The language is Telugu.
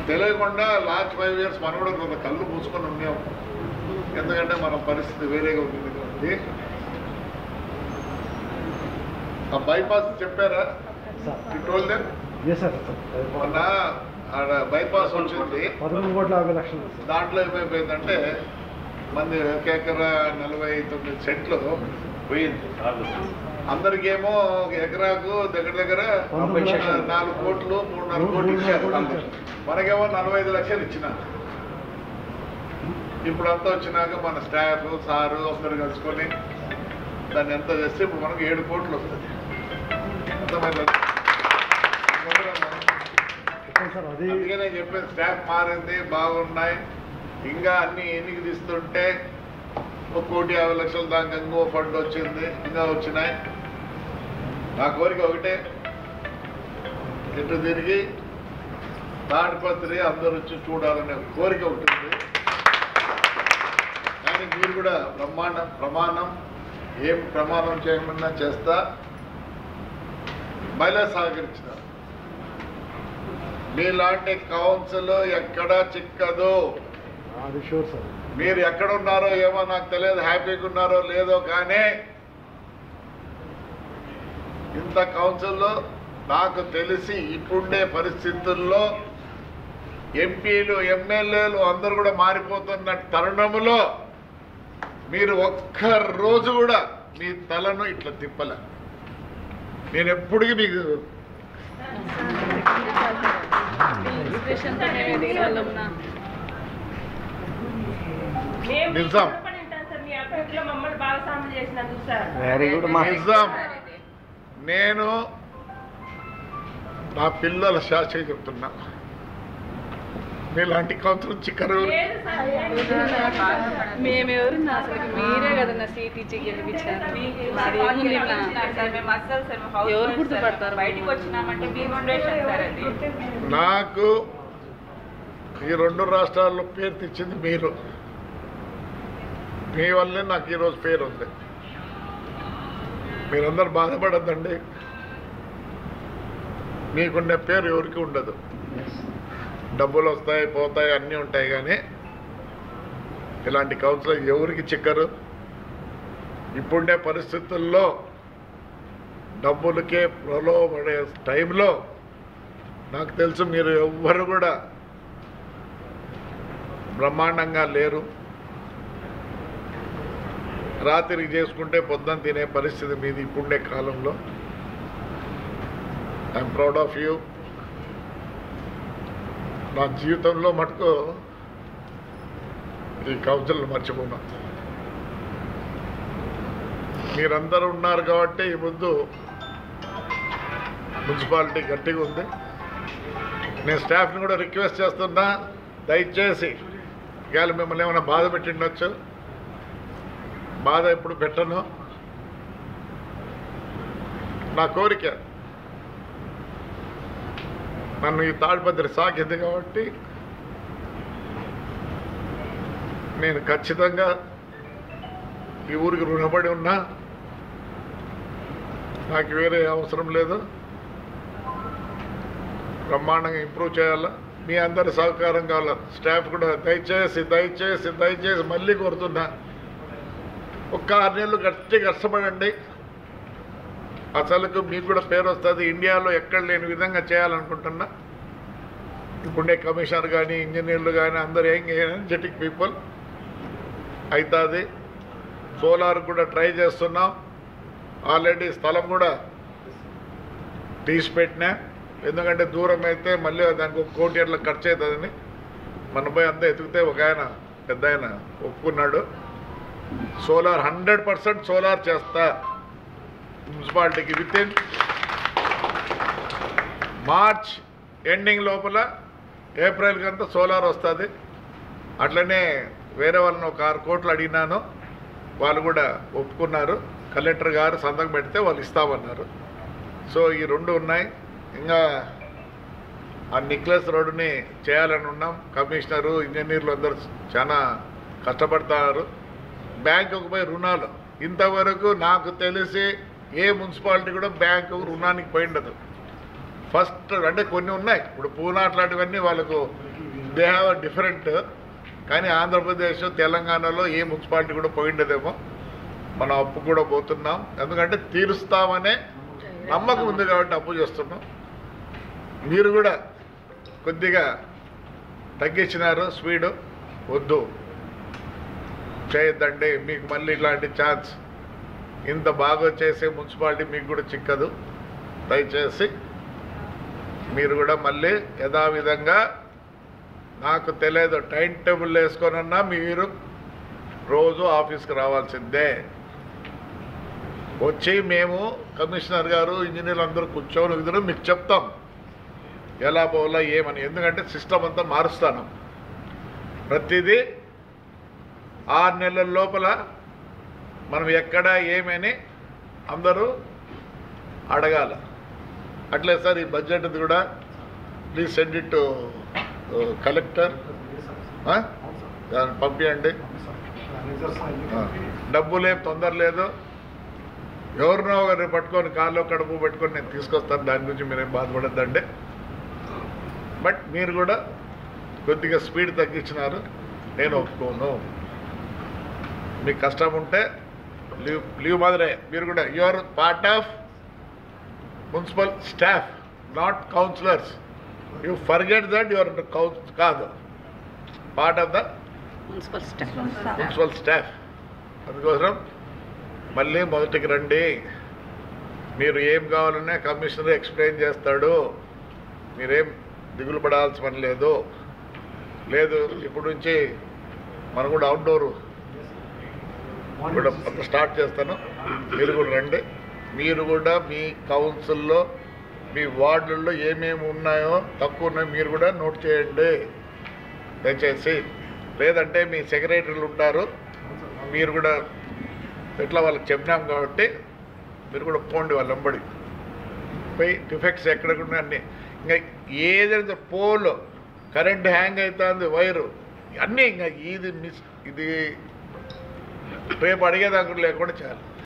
తెలియకుండా లాస్ట్ 5 years మనం కూడా కొంత కళ్ళు పూసుకొని ఉన్నాం. ఎందుకంటే మన పరిస్థితి వేరేగా ఉంటుంది కాబట్టి. ఆ బైపాస్ చెప్పారా? మొన్న ఆడ బైపాస్ వచ్చింది 13,50,00,000. దాంట్లో ఏమైపోయిందంటే మంది 1 ఎకరా 49 సెంట్లు పోయింది. అందరికేమో 1 ఎకరాకు దగ్గర 4 కోట్లు 3.5 కోట్లు ఇచ్చారు. మనకేమో 45 లక్షలు ఇచ్చినారు. ఇప్పుడు అంతా వచ్చినాక మన స్టాఫ్ సారు అందరు కలుసుకొని దాన్ని ఎంత చేస్తే ఇప్పుడు మనకు 7 కోట్లు వస్తుంది. అందుకే నేను చెప్పేది స్టాఫ్ మారింది, బాగున్నాయి. ఇంకా అన్ని ఎన్నిక తీస్తుంటే 1,50,00,000 దాకా ఇంకో ఫండ్ వచ్చింది, ఇంకా వచ్చినాయి. నా కోరిక ఒకటే, ఇటు తిరిగి తాడిపత్రి అందరూ వచ్చి చూడాలనే కోరిక ఉంటుంది. కానీ మీరు కూడా ప్రమాణం ఏం ప్రమాణం చేయమన్నా చేస్తా, మహిళా సహకరించిన మీలాంటి కౌన్సిల్ ఎక్కడా చిక్కదు. మీరు ఎక్కడున్నారో ఏమో నాకు తెలియదు, హ్యాపీగా ఉన్నారో లేదో, కానీ ఇంత కౌన్సిల్లో నాకు తెలిసి ఇప్పుండే పరిస్థితుల్లో ఎంపీలు ఎమ్మెల్యేలు అందరూ కూడా మారిపోతున్న తరుణంలో మీరు ఒక్కరోజు కూడా మీ తలను ఇట్లా తిప్పలే. నేను ఎప్పటికీ మీకు నిజాం నేను నా పిల్లల శాస్త్రి చెప్తున్నా, మీలాంటి కౌన్సిల్ చిక్కరు మేమెవరు మీరే కదన్నా సీట్ ఇచ్చి గెలిపించారు. ఎవరు గుర్తుపడతారు? బయటికి వచ్చినామంటే నాకు ఈ 2 రాష్ట్రాల్లో పేరు తెచ్చింది మీరు. మీ వల్లే నాకు ఈరోజు పేరు ఉంది. మీరందరూ బాధపడద్దండి, మీకుండే పేరు ఎవరికి ఉండదు. డబ్బులు వస్తాయి పోతాయి అన్నీ ఉంటాయి, కానీ ఇలాంటి కౌన్సిలర్ ఎవరికి చిక్కరు. ఇప్పుండే పరిస్థితుల్లో డబ్బులకే ప్రలోభపడే టైంలో నాకు తెలుసు మీరు ఎవ్వరు కూడా బ్రహ్మాండంగా లేరు. రాత్రికి చేసుకుంటే పొద్దున తినే పరిస్థితి మీది ఇప్పుండే కాలంలో. I'm proud of you. నా జీవితంలో మటుకు ఈ కౌన్సిల్ మర్చిపోయినా. మీరందరూ ఉన్నారు కాబట్టి ఈ ముందు మున్సిపాలిటీ గట్టిగా ఉంది. నేను స్టాఫ్ని కూడా రిక్వెస్ట్ చేస్తున్నా, దయచేసి ఇవాళ మిమ్మల్ని ఏమైనా బాధ పెట్టిండొచ్చు, బాధ ఎప్పుడు పెట్టను. నా కోరిక, నన్ను ఈ తాడిపత్రి సాగింది కాబట్టి నేను ఖచ్చితంగా ఈ ఊరికి రుణపడి ఉన్నా. నాకు వేరే అవసరం లేదు. బ్రహ్మాండంగా ఇంప్రూవ్ చేయాలా. మీ అందరి సహకారం కావాలా. స్టాఫ్ కూడా దయచేసి దయచేసి దయచేసి మళ్ళీ కోరుతున్నా, ఒక 6 నెలలు గట్టి కష్టపడండి. అసలుకు మీకు కూడా పేరు వస్తుంది. ఇండియాలో ఎక్కడ లేని విధంగా చేయాలనుకుంటున్నా. ఇప్పుడే కమిషనర్ కానీ ఇంజనీర్లు కానీ అందరూ ఎనర్జెటిక్ పీపుల్ అవుతుంది. సోలార్ కూడా ట్రై చేస్తున్నాం. ఆల్రెడీ స్థలం కూడా తీసి పెట్టినా. ఎందుకంటే దూరం అయితే మళ్ళీ దానికి 1 కోటి అట్లా ఖర్చు అవుతుందని మన పోయి అంతా ఎతికితే ఒక ఆయన పెద్ద ఆయన ఒప్పుకున్నాడు. సోలార్ 100% సోలార్ చేస్తా మున్సిపాలిటీకి విత్ ఇన్ మార్చ్ ఎండింగ్ లోపల, ఏప్రిల్కి అంతా సోలార్ వస్తుంది. అట్లనే వేరే వాళ్ళని ఒక 6 కోట్లు అడిగినాను, వాళ్ళు కూడా ఒప్పుకున్నారు. కలెక్టర్ గారు సంతకం పెడితే వాళ్ళు ఇస్తామన్నారు. సో ఈ 2 ఉన్నాయి. ఇంకా ఆ నెక్లెస్ రోడ్డుని చేయాలని ఉన్నాం. కమిషనరు ఇంజనీర్లు అందరూ చాలా కష్టపడతారు. బ్యాంకుకు పోయి రుణాలు ఇంతవరకు నాకు తెలిసి ఏ మున్సిపాలిటీ కూడా బ్యాంకు రుణానికి పోయిండదు. ఫస్ట్ అంటే కొన్ని ఉన్నాయి, ఇప్పుడు పూనా అట్లాంటివన్నీ వాళ్ళకు దే హ్యావ్ అ డిఫరెంట్. కానీ ఆంధ్రప్రదేశ్ తెలంగాణలో ఏ మున్సిపాలిటీ కూడా పోయిండదేమో. మనం అప్పు కూడా పోతున్నాం, ఎందుకంటే తీరుస్తామనే నమ్మకం ఉంది కాబట్టి అప్పు చేస్తున్నాం. మీరు కూడా కొద్దిగా తగ్గించినారు స్పీడు, వద్దు చేయొద్దండి. మీకు మళ్ళీ ఇలాంటి ఛాన్స్ ఇంత బాగా చేసే మున్సిపాలిటీ మీకు కూడా చిక్కదు. దయచేసి మీరు కూడా మళ్ళీ యథావిధంగా, నాకు తెలియదు టైం టేబుల్ వేసుకొనన్నా మీరు రోజు ఆఫీస్కి రావాల్సిందే. వచ్చి మేము కమిషనర్ గారు ఇంజనీర్లు అందరూ కూర్చొని విధులు మీకు చెప్తాం ఎలా పోవాలా ఏమని. ఎందుకంటే సిస్టమ్ అంతా మారుస్తాను. ప్రతిదీ 6 నెలల లోపల మనం ఎక్కడ ఏమని అందరూ అడగాల. అట్లే సార్ ఈ బడ్జెట్ కూడా please send it to collector, దాన్ని పంపించండి. డబ్బులేం తొందర లేదు. ఎవరినో ఒకరిని పట్టుకొని కాళ్ళు కడుపు పెట్టుకొని నేను తీసుకొస్తాను, దాని గురించి మీరేం బాధపడద్దండి. బట్ మీరు కూడా కొద్దిగా స్పీడ్ తగ్గించినారు, నేను ఒప్పుకోను. మీకు కష్టం ఉంటే లీవ్ మాదిరే. మీరు కూడా you are part of municipal staff, not councillors. You forget that you are కాదు, part of the municipal staff. అందుకోసం మళ్ళీ మొదటికి రండి. మీరు ఏం కావాలన్నా కమిషనర్ ఎక్స్ప్లెయిన్ చేస్తాడు, మీరేం దిగులు పడాల్సిన పని లేదు. ఇప్పుడు నుంచి మనం కూడా అవుట్డోర్ కూడా స్టార్ట్ చేస్తాను. మీరు కూడా రండి. మీరు కూడా మీ కౌన్సిల్లో మీ వార్డుల్లో ఏమేమి ఉన్నాయో తక్కువ ఉన్నాయో మీరు కూడా నోట్ చేయండి దయచేసి. లేదంటే మీ సెక్రటరీలు ఉంటారు, మీరు కూడా ఎట్లా వాళ్ళకి చెప్పినాం కాబట్టి మీరు కూడా పోండి వాళ్ళ వెంబడి పోయి డిఫెక్ట్స్ ఎక్కడకుండా అన్నీ. ఇంకా ఏదైనా పోల్ కరెంట్ హ్యాంగ్ అవుతుంది, వైరు అన్నీ ఇంకా ఇది రేపు అడిగేదాకా లేకుండా చాలు.